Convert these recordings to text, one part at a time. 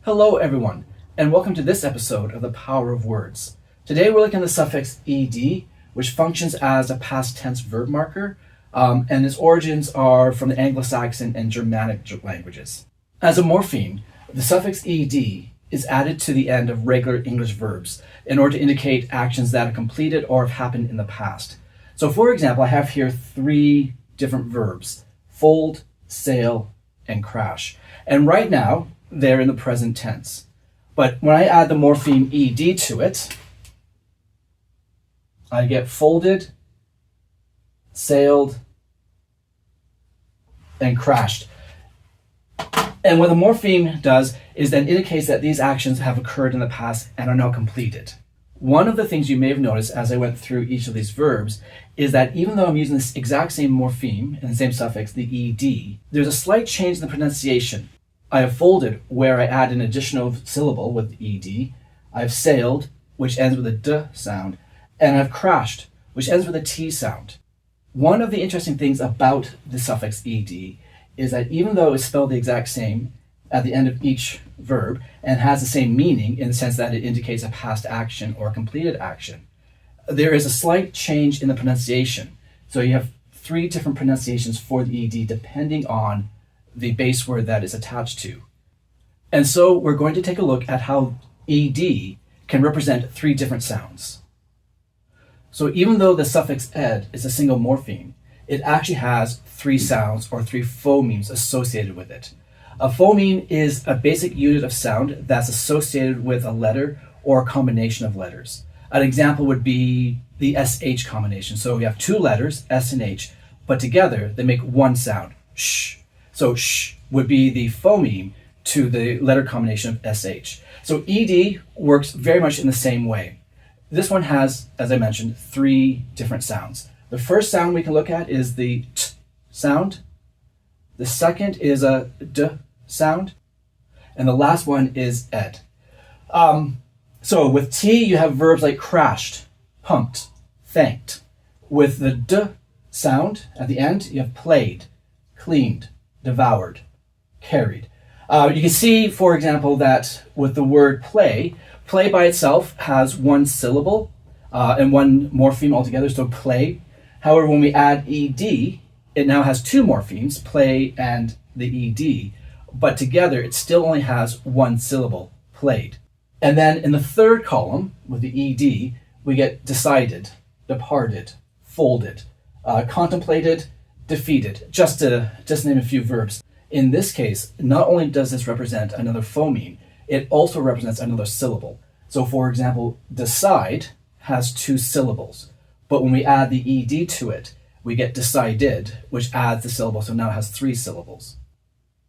Hello everyone, and welcome to this episode of The Power of Words. Today we're looking at the suffix ed, which functions as a past tense verb marker, and its origins are from the Anglo-Saxon and Germanic languages. As a morpheme, the suffix ed is added to the end of regular English verbs in order to indicate actions that are completed or have happened in the past. So for example, I have here three different verbs: fold, sail, and crash. And right now, they're in the present tense. But when I add the morpheme ed to it, I get folded, sailed, and crashed. And what the morpheme does is then indicates that these actions have occurred in the past and are now completed. One of the things you may have noticed as I went through each of these verbs is that even though I'm using this exact same morpheme and the same suffix, the ed, there's a slight change in the pronunciation. I have folded, where I add an additional syllable with ed. I've sailed, which ends with a d sound, and I've crashed, which ends with a t sound. One of the interesting things about the suffix ed is that even though it's spelled the exact same at the end of each verb and has the same meaning in the sense that it indicates a past action or a completed action, there is a slight change in the pronunciation. So you have three different pronunciations for the ed depending on the base word that is attached to. And so we're going to take a look at how ed can represent three different sounds. So even though the suffix ed is a single morpheme, it actually has three sounds or three phonemes associated with it. A phoneme is a basic unit of sound that's associated with a letter or a combination of letters. An example would be the sh combination. So we have two letters, s and h, but together they make one sound, sh. So sh would be the phoneme to the letter combination of sh. So ed works very much in the same way. This one has, as I mentioned, three different sounds. The first sound we can look at is the t sound. The second is a d sound. And the last one is ed. So with t, you have verbs like crashed, pumped, thanked. With the d sound at the end, you have played, cleaned, devoured, carried. You can see, for example, that with the word play by itself has one syllable and one morpheme altogether, so play. However, when we add ed, it now has two morphemes, play and the ed, but together it still only has one syllable, played. And then in the third column, with the ed, we get decided, departed, folded, contemplated, defeated, just to name a few verbs. In this case, not only does this represent another phoneme, it also represents another syllable. So for example, decide has two syllables, but when we add the ed to it, we get decided, which adds the syllable, so now it has three syllables.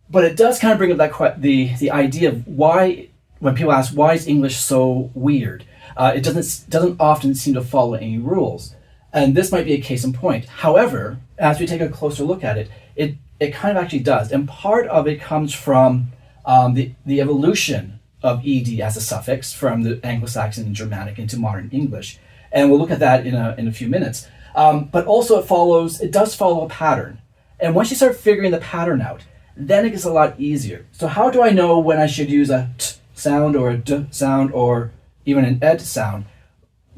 But it does kind of bring up the idea of why, when people ask, why is English so weird? It doesn't often seem to follow any rules. And this might be a case in point. However, as we take a closer look at it, it kind of actually does. And part of it comes from the evolution of ed as a suffix from the Anglo-Saxon and Germanic into modern English. And we'll look at that in a few minutes. But also it does follow a pattern. And once you start figuring the pattern out, then it gets a lot easier. So how do I know when I should use a t sound or a d sound or even an ed sound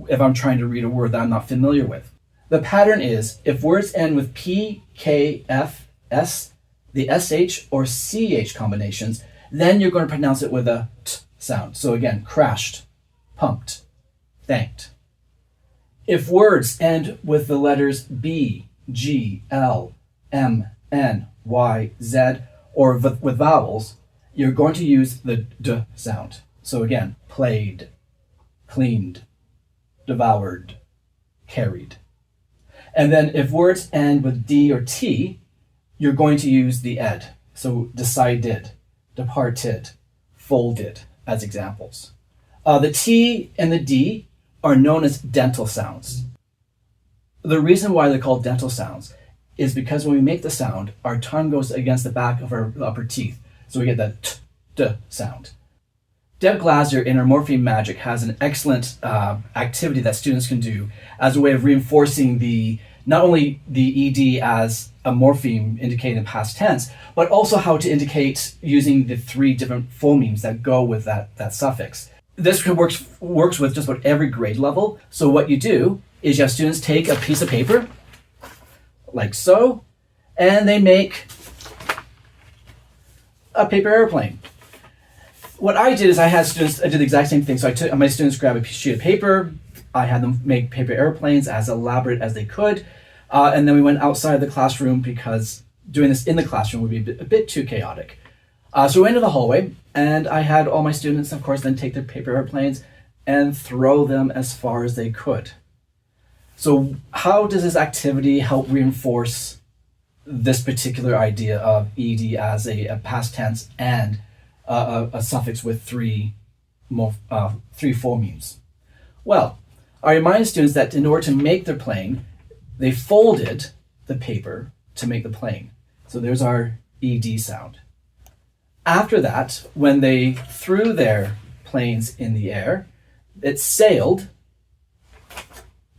if I'm trying to read a word that I'm not familiar with? The pattern is, if words end with p, k, f, s, the sh or ch combinations, then you're going to pronounce it with a t sound. So again, crashed, pumped, thanked. If words end with the letters b, g, l, m, n, y, z, or with vowels, you're going to use the d sound. So again, played, cleaned, devoured, carried. And then if words end with d or t, you're going to use the ed. So decided, departed, folded as examples. The t and the d are known as dental sounds. The reason why they're called dental sounds is because when we make the sound, our tongue goes against the back of our upper teeth. So we get that t, d sound. Deb Glaser in her Morpheme Magic has an excellent activity that students can do as a way of reinforcing the not only the ed as a morpheme indicating the past tense, but also how to indicate using the three different phonemes that go with that suffix. This works with just about every grade level. So what you do is you have students take a piece of paper, like so, and they make a paper airplane. What I did is I did the exact same thing. So I took my students grab a sheet of paper, I had them make paper airplanes as elaborate as they could, and then we went outside the classroom because doing this in the classroom would be a bit too chaotic. So we went into the hallway, and I had all my students, of course, then take their paper airplanes and throw them as far as they could. So how does this activity help reinforce this particular idea of ed as a past tense and a suffix with three phonemes? Well, I remind students that in order to make their plane, they folded the paper to make the plane. So there's our ed sound. After that, when they threw their planes in the air, it sailed.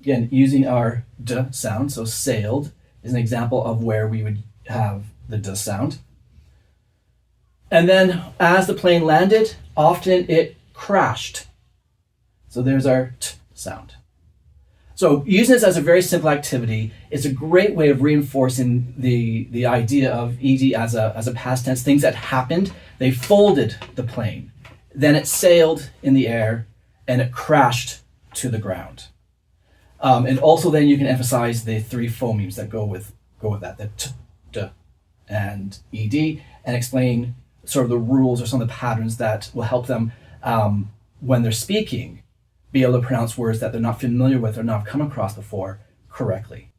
Again, using our d sound, so sailed is an example of where we would have the d sound. And then as the plane landed, often it crashed. So there's our t sound. So using this as a very simple activity, it's a great way of reinforcing the idea of ed as a past tense, things that happened. They folded the plane, then it sailed in the air, and it crashed to the ground. And also then you can emphasize the three phonemes that go with that, the t, d, and ed, and explain sort of the rules or some of the patterns that will help them when they're speaking be able to pronounce words that they're not familiar with or not come across before correctly.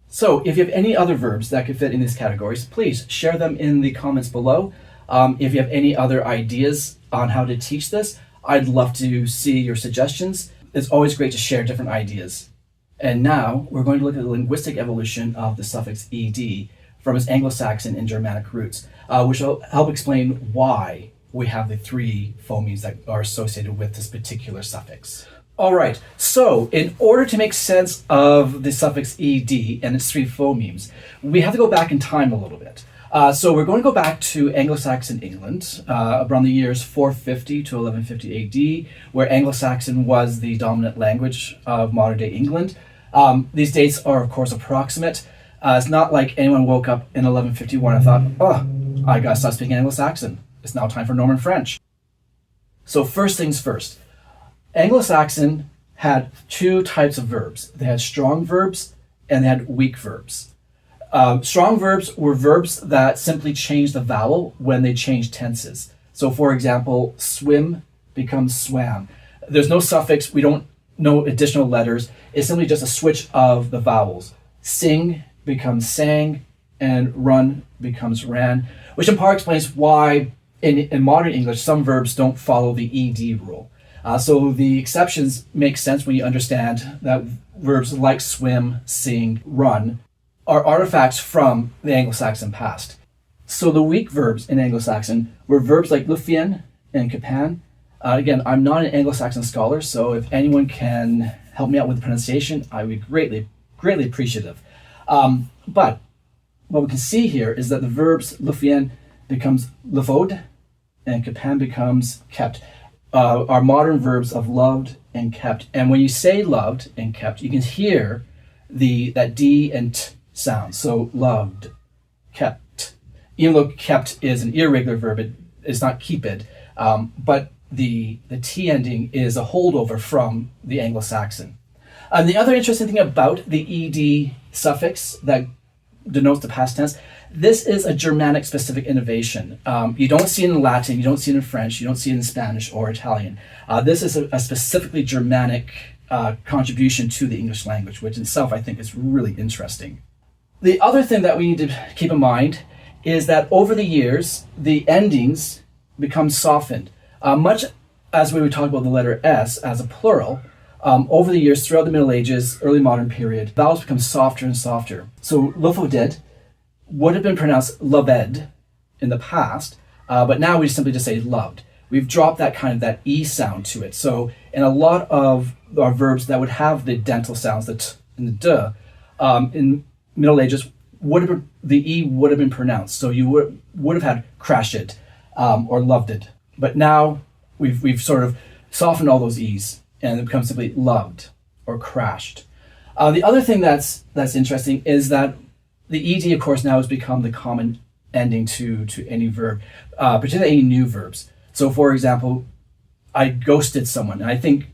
So if you have any other verbs that could fit in these categories, please share them in the comments below. If you have any other ideas on how to teach this, I'd love to see your suggestions. It's always great to share different ideas. And now we're going to look at the linguistic evolution of the suffix ed from its Anglo-Saxon and Germanic roots, which will help explain why we have the three phonemes that are associated with this particular suffix. All right, so in order to make sense of the suffix ed and its three phonemes, we have to go back in time a little bit. So we're going to go back to Anglo-Saxon England, around the years 450 to 1150 AD, where Anglo-Saxon was the dominant language of modern-day England. These dates are, of course, approximate. It's not like anyone woke up in 1151 and thought, oh, I gotta stop speaking Anglo-Saxon. It's now time for Norman French. So first things first, Anglo-Saxon had two types of verbs. They had strong verbs and they had weak verbs. Strong verbs were verbs that simply changed the vowel when they changed tenses. So for example, swim becomes swam. There's no suffix, we don't know additional letters. It's simply just a switch of the vowels. Sing becomes sang and run becomes ran, which in part explains why in modern English, some verbs don't follow the ed rule. So the exceptions make sense when you understand that verbs like swim, sing, run are artifacts from the Anglo-Saxon past. So the weak verbs in Anglo-Saxon were verbs like lufien and kapan. Again, I'm not an Anglo-Saxon scholar, so if anyone can help me out with the pronunciation, I would be greatly appreciative. But what we can see here is that the verbs lufien becomes lufod and kapan becomes kept. Are modern verbs of loved and kept. And when you say loved and kept, you can hear that D and T sound. So loved, kept. Even though kept is an irregular verb, it's not keeped. But the T ending is a holdover from the Anglo-Saxon. And the other interesting thing about the ed suffix that denotes the past tense, this is a Germanic specific innovation. You don't see it in Latin, you don't see it in French, you don't see it in Spanish or Italian. This is a specifically Germanic contribution to the English language, which in itself I think is really interesting. The other thing that we need to keep in mind is that over the years, the endings become softened. Much as we would talk about the letter S as a plural, over the years, throughout the Middle Ages, early modern period, vowels become softer and softer. So lofoded would have been pronounced loved in the past, but now we simply just say loved. We've dropped that E sound to it. So in a lot of our verbs that would have the dental sounds, the T and the D, in Middle Ages, the E would have been pronounced. So you would have had crashed it or loved it. But now we've sort of softened all those E's, and it becomes simply loved or crashed. The other thing that's interesting is that the ed, of course, now has become the common ending to any verb, particularly any new verbs. So, for example, I ghosted someone. And I think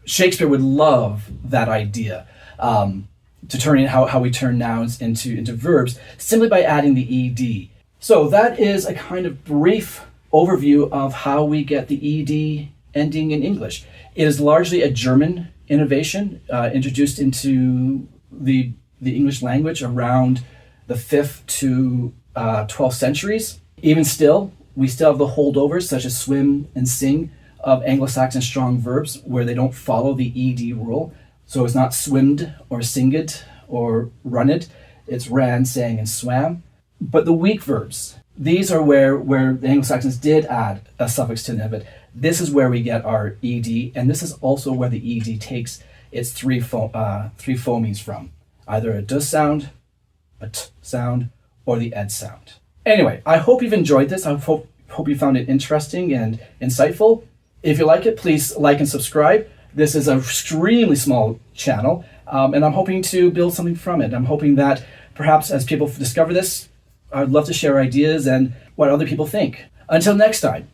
Shakespeare would love that idea, to turn in how we turn nouns into verbs simply by adding the ed. So that is a kind of brief overview of how we get the ed ending in English. It is largely a German innovation, introduced into the English language around the 5th to 12th centuries. Even still, we still have the holdovers such as swim and sing of Anglo-Saxon strong verbs where they don't follow the ed rule. So it's not swimmed or singed or runned. It's ran, sang, and swam. But the weak verbs, these are where the Anglo-Saxons did add a suffix to the end of it. This is where we get our ed, and this is also where the ed takes its three phonemes from. Either a d sound, a t sound, or the ed sound. Anyway, I hope you've enjoyed this. I hope you found it interesting and insightful. If you like it, please like and subscribe. This is an extremely small channel, and I'm hoping to build something from it. I'm hoping that perhaps as people discover this, I'd love to share ideas and what other people think. Until next time.